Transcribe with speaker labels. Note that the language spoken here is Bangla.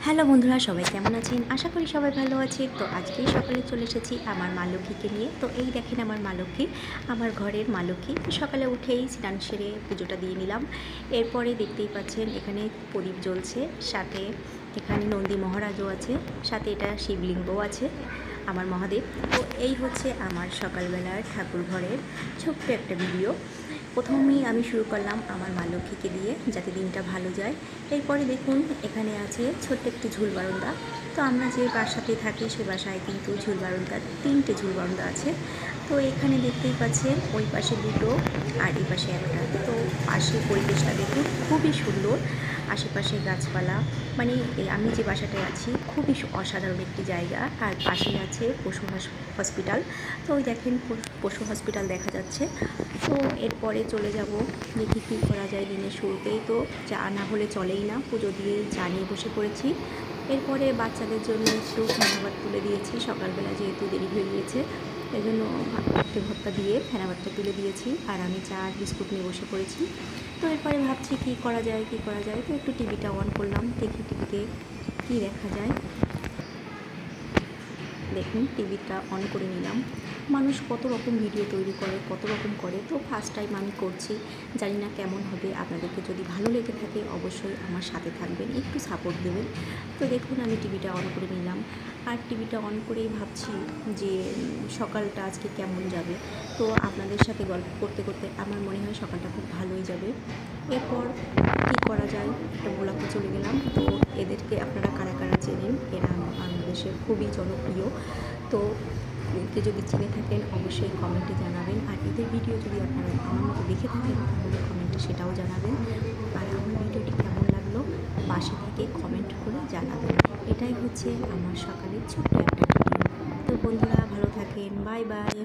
Speaker 1: হ্যালো বন্ধুরা, সবাই কেমন আছেন? আশা করি সবাই ভালো আছে। তো আজকেই সকালে চলে এসেছি আমার মা লক্ষ্মীকে নিয়ে। তো এই দেখেন আমার মা লক্ষ্মী, আমার ঘরের মা লক্ষ্মী। তো সকালে উঠেই স্নান সেরে পুজোটা দিয়ে নিলাম। এরপরে দেখতেই পাচ্ছেন এখানে প্রদীপ জ্বলছে, সাথে এখানে নন্দী মহারাজও আছে, সাথে এটা শিবলিঙ্গও আছে আমার মহাদেব। তো এই হচ্ছে আমার সকালবেলার ঠাকুর ঘরের ছোট্ট একটা ভিডিও। প্রথমেই আমি শুরু করলাম আমার মা লক্ষ্মীকে দিয়ে, যাতে দিনটা ভালো যায়। এরপরে দেখুন এখানে আছে ছোট্ট একটি ঝুল বারান্দা। তো আমরা যে বাসাতে থাকি সে বাসায় কিন্তু ঝুল বারান্দার 3টে ঝুল বারান্দা আছে। তো এখানে দেখতেই পাচ্ছেন ওই পাশে 2টো আর এই পাশে একটা। তো পাশে পরিবেশটা দেখুন খুবই সুন্দর, আশেপাশে গাছপালা, মানে আমি যে বাসাটায় আছি খুবই অসাধারণ একটি জায়গা। আর পাশেই আছে পশু হসপিটাল। তো ওই দেখেন পশু হসপিটাল দেখা যাচ্ছে। তো এরপরে চলে যাব, দেখি কী করা যায়। দিনের শুরুতেই তো চা না হলে চলেই না, পুজো দিয়ে চা নিয়ে বসে পড়েছি। এরপরে বাচ্চাদের জন্য একটু ফেনাভাত তুলে দিয়েছি, সকালবেলা যেহেতু দেরি হয়ে গিয়েছে এই জন্য একটু ভর্তা দিয়ে ফেনাভাতটা তুলে দিয়েছি, আর আমি চা আর বিস্কুট নিয়ে বসে পড়েছি। তো এরপরে ভাবছি কী করা যায়। তো একটু টিভিটা অন করলাম, দেখি টিভিতে কী দেখা যায়। দেখুন টিভিটা অন করে নিলাম। মানুষ কত রকম ভিডিও তৈরি করে, কত রকম করে। তো ফার্স্ট টাইম আমি করছি, জানি না কেমন হবে। আপনাদেরকে যদি ভালো লেগে থাকে অবশ্যই আমার সাথে থাকবেন, একটু সাপোর্ট দেবেন। তো দেখুন আমি টিভিটা অন করে নিলাম, আর টিভিটা অন করেই ভাবছি যে সকালটা আজকে কেমন যাবে। তো আপনাদের সাথে গল্প করতে করতে আমার মনে হয় সকালটা খুব ভালোই যাবে। এরপর কী করা যায়, একটা ব্লগে চলে গেলাম। তো এদেরকে আপনারা কারা কারা চেনেন, এরা বাংলাদেশের খুবই জনপ্রিয়। তো এদেরকে যদি চিনে থাকেন অবশ্যই কমেন্টে জানাবেন, আর এদের ভিডিও যদি আপনারা আমার মতো দেখে থাকেন তাহলে কমেন্টে সেটাও জানাবেন। আর আমার ভিডিওটি কেমন লাগলো পাশে থেকে কমেন্ট করে জানাবেন। এটাই হচ্ছে আমার সকালের ছোট্ট একটা ভিডিও। তো বন্ধুরা ভালো থাকেন, বাই বাই।